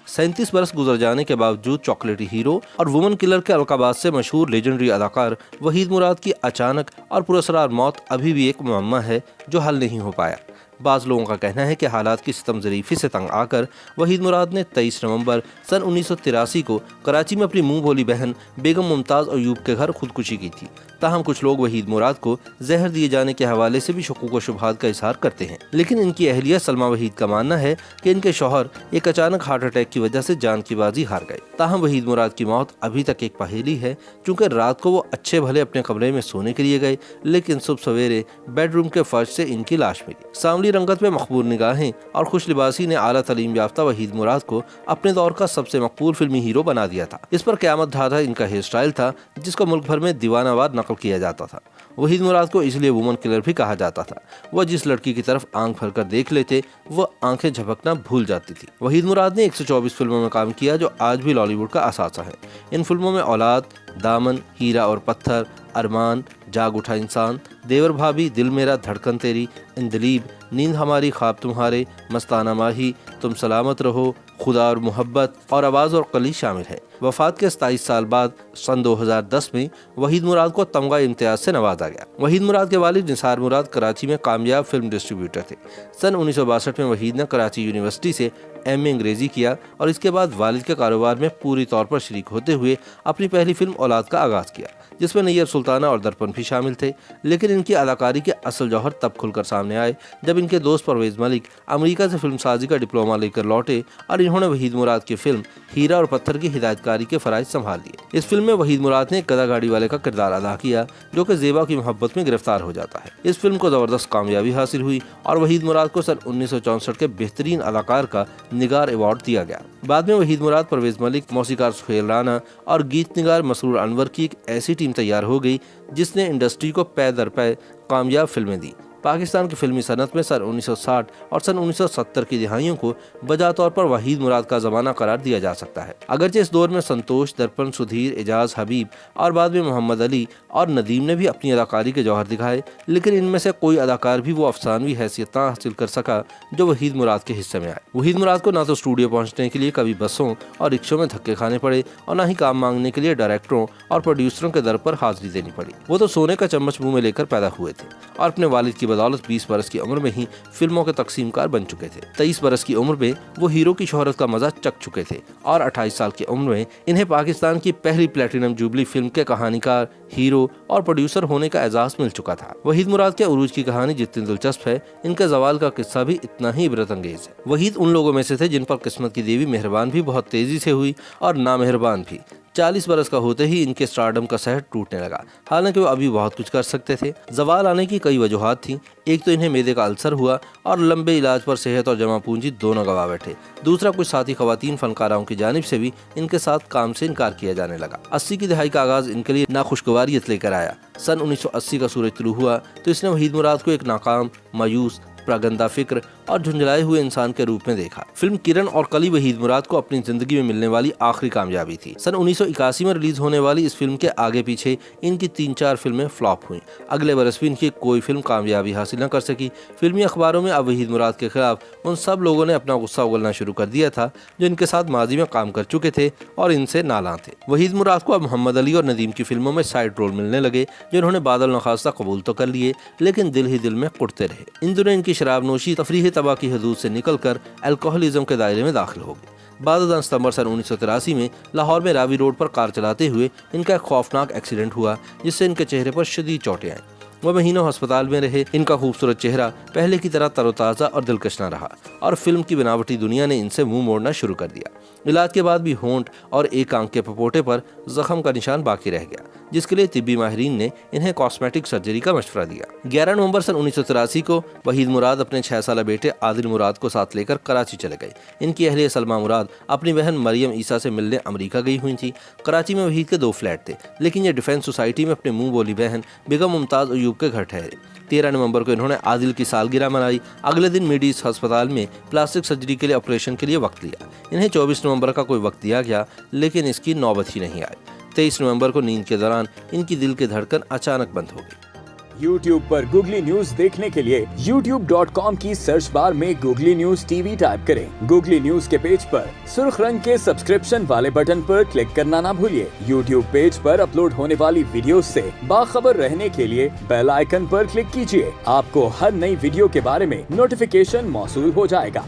37 बरस गुजर जाने के बावजूद चॉकलेटी हीरो और वुमन किलर के अलकाबाज से मशहूर लेजेंडरी अदाकार वहीद मुराद की अचानक और पुरअसरार मौत अभी भी एक मुअम्मा है जो हल नहीं हो पाया। बाज़ लोगों का कहना है कि हालात की सितम ज़रीफ़ी से तंग आकर वहीद मुराद ने 23 नवंबर सन 1983 को कराची में अपनी मुंह बोली बहन बेगम मुमताज़ अयूब के घर खुदकुशी की थी। ताहम कुछ लोग वहीद मुराद को जहर दिए जाने के हवाले से भी शकूक व शुबहात का इजहार करते हैं, लेकिन इनकी अहलिया सलमा वहीद का मानना है कि इनके शौहर एक अचानक हार्ट अटैक की वजह से जान की बाजी हार गए। ताहम वहीद मुराद की मौत अभी तक एक पहेली है, चूँकि रात को वो अच्छे भले अपने कमरे में सोने के लिए गए, लेकिन सुबह सवेरे बेडरूम के फर्श से इनकी लाश मिली। सांवली रंगत में मखबूर निगाहें और खुश लिबासी ने आला तालीम याफ्ता वहीद मुराद को अपने दौर का सबसे मकबूल फिल्मी हीरो बना दिया था। इस पर क़यामत ढाठा इनका हेयर स्टाइल था, जिसको मुल्क भर में दीवानावार नकल किया जाता था। वहीद मुराद को इसलिए वुमन किलर भी कहा जाता था। वह जिस लड़की की तरफ आंख भरकर देख लेते वह आंखें झपकना भूल जाती थी। वहीद मुराद ने 124 फिल्मों में काम किया जो आज भी बॉलीवुड का असासा है। इन फिल्मों में औलाद, दामन, हीरा और पत्थर, अरमान, जाग उठा इंसान, देवर भाभी, दिल मेरा, धड़कन तेरी, इंदलीब, नींद हमारी, ख्वाब तुम्हारे, मस्ताना माही, तुम सलामत रहो, खुदा और मोहब्बत और आवाज़ और कली शामिल है। वफात के 27 साल बाद सन 2010 में वहीद मुराद को तमगा इम्तियाज से नवाजा गया। वहीद मुराद के वालिद निसार मुराद कराची में कामयाब फिल्म डिस्ट्रीब्यूटर थे। सन 1962 में वहीद ने कराची यूनिवर्सिटी से MA अंग्रेजी किया और इसके बाद वालिद के कारोबार में पूरी तौर पर शरीक होते हुए अपनी पहली फिल्म औलाद का आगाज़ किया, जिसमें नैयर सुल्ताना और दर्पण भी शामिल थे। लेकिन इनकी अदाकारी के असल जौहर तब खुलकर सामने आए जब इनके दोस्त परवेज मलिक अमेरिका से फिल्मसाजी का डिप्लोमा लेकर लौटे और इन्होंने वहीद मुराद की फिल्म हीरा और पत्थर की हिदायतकारी के फराइज संभाल लिए। इस फिल्म में वहीद मुराद ने गधा गाड़ी वाले का किरदार अदा किया जो कि ज़ेबा की मोहब्बत में गिरफ्तार हो जाता है। इस फिल्म को ज़बरदस्त कामयाबी हासिल हुई और वहीद मुराद को सन 1964 के बेहतरीन अदाकार का निगार अवार्ड दिया गया। बाद में वहीद मुराद, परवेज मलिक, मौसीकार सुहेल राना और गीत निगार मसरूर अनवर की एक ऐसी टीम तैयार हो गई जिसने इंडस्ट्री को पै दर पै कामयाब फिल्में दी। पाकिस्तान की फिल्मी सनत में सन 1960 और सन 1970 की दिहाइयों को बजा तौर पर वहीद मुराद का ज़माना करार दिया जा सकता है। अगरचे इस दौर में संतोष, दर्पण, सुधीर, एजाज, हबीब और बाद में मोहम्मद अली और नदीम ने भी अपनी अदाकारी के जौहर दिखाए, लेकिन इनमें से कोई अदाकार भी वो अफसानवी हैसियत ना हासिल कर सका जो वहीद मुराद के हिस्से में आए। वहीद मुराद को ना तो स्टूडियो पहुँचने के लिए कभी बसों और रिक्शों में धक्के खाने पड़े और ना ही काम मांगने के लिए डायरेक्टरों और प्रोड्यूसरों के दर पर हाजिरी देनी पड़ी। वो तो सोने का चम्मच मुँह में लेकर पैदा हुए थे और अपने वालिद की बदौलत 20 बरस की उम्र में ही फिल्मों के तकसीमकार बन चुके थे। 23 बरस की उम्र में वो हीरो की शोहरत का मजा चख चुके थे और 28 साल की उम्र में इन्हें पाकिस्तान की पहली प्लेटिनम जुबली फिल्म के कहानीकार, हीरो और प्रोड्यूसर होने का एजाज मिल चुका था। वहीद मुराद के उरूज की कहानी जितनी दिलचस्प है, इनके जवाल का किस्सा भी इतना ही इबरत अंगेज है। वहीद उन लोगों में से थे जिन पर किस्मत की देवी मेहरबान भी बहुत तेजी से हुई और नामेहरबान भी। 40 बरस का होते ही इनके स्टारडम का सहर टूटने लगा। हालांकि वो अभी बहुत कुछ कर सकते थे। जवाल आने की कई वजूहात थी। एक तो इन्हें मैदे का अल्सर हुआ और लंबे इलाज पर सेहत और जमा पूंजी दोनों गवा बैठे। दूसरा, कुछ साथी खवातीन फनकाराओं की जानिब से भी इनके साथ काम से इनकार किया जाने लगा। 80 की दहाई का आगाज इनके लिए नाखुशगवारियत लेकर आया। सन 1980 का सूरज तुलू हुआ तो इसने वहीद मुराद को एक नाकाम, मायूस, प्रगंदा फिक्र और झुंझलाए हुए इंसान के रूप में देखा। फिल्म किरण और कली वहीद मुराद को अपनी जिंदगी में मिलने वाली आखिरी कामयाबी थी। सन 1981 में रिलीज होने वाली इस फिल्म के आगे पीछे इनकी 3-4 फिल्में फ्लॉप हुई। अगले बरस भी इनकी कोई फिल्म कामयाबी हासिल न कर सकी। फिल्मी अखबारों में अब वहीद मुराद के खिलाफ उन सब लोगों ने अपना गुस्सा उगलना शुरू कर दिया था जो इनके साथ माजी में काम कर चुके थे और इनसे नालां थे। वहीद मुराद को अब मोहम्मद अली और नदीम की फिल्मों में साइड रोल मिलने लगे जो इन्होंने बादल नखास्ता कबूल तो कर लिए, लेकिन दिल ही दिल में कुटते रहे। इन दिनों इनकी शराब नोशी तफरीह तबाह की हदूद से निकलकर अल्कोहलिज्म के दायरे में दाखिल हो गई। 12 सितंबर सन 1983 में लाहौर में रावी रोड पर कार चलाते हुए इनका एक खौफनाक एक्सीडेंट हुआ जिससे इनके चेहरे पर शदीद चोटें आईं। वह महीनों अस्पताल में रहे। इनका खूबसूरत चेहरा पहले की तरह तरोताज़ा और दिलकश न रहा और फिल्म की बनावटी दुनिया ने इनसे मुंह मोड़ना शुरू कर दिया। इलाज के बाद भी होंठ और एक आंख के पपोटे पर जख्म का निशान बाकी रह गया, जिसके लिए तिब्बी माहिरीन ने इन्हें कॉस्मेटिक सर्जरी का मशवरा दिया। 11 नवंबर सन 1983 को वहीद मुराद अपने 6 साल बेटे आदिल मुराद को साथ लेकर कराची चले गए। इनकी अहलिया सलमा मुराद अपनी बहन मरियम ईसा से मिलने अमेरिका गई हुई थी। कराची में वहीद के 2 फ्लैट थे, लेकिन ये डिफेंस सोसाइटी में अपने मुंह बोली बहन बेगम मुमताज़ अयूब के घर ठहरे। 13 नवंबर को इन्होंने आदिल की सालगिरह मनाई। अगले दिन मेडिस अस्पताल में प्लास्टिक सर्जरी के लिए ऑपरेशन के लिए वक्त लिया। इन्हें 24 नवंबर का कोई वक्त दिया गया, लेकिन इसकी नौबत ही नहीं आई। 23 नवंबर को नींद के दौरान इनकी दिल की धड़कन अचानक बंद हो गई। YouTube पर गूगली न्यूज देखने के लिए youtube.com की सर्च बार में गूगली न्यूज टीवी टाइप करें। गूगली न्यूज के पेज पर सुर्ख रंग के सब्सक्रिप्शन वाले बटन पर क्लिक करना ना भूलिए। YouTube पेज पर अपलोड होने वाली वीडियो से बाखबर रहने के लिए बेल आइकन पर क्लिक कीजिए। आपको हर नई वीडियो के बारे में नोटिफिकेशन मौसूल हो जाएगा।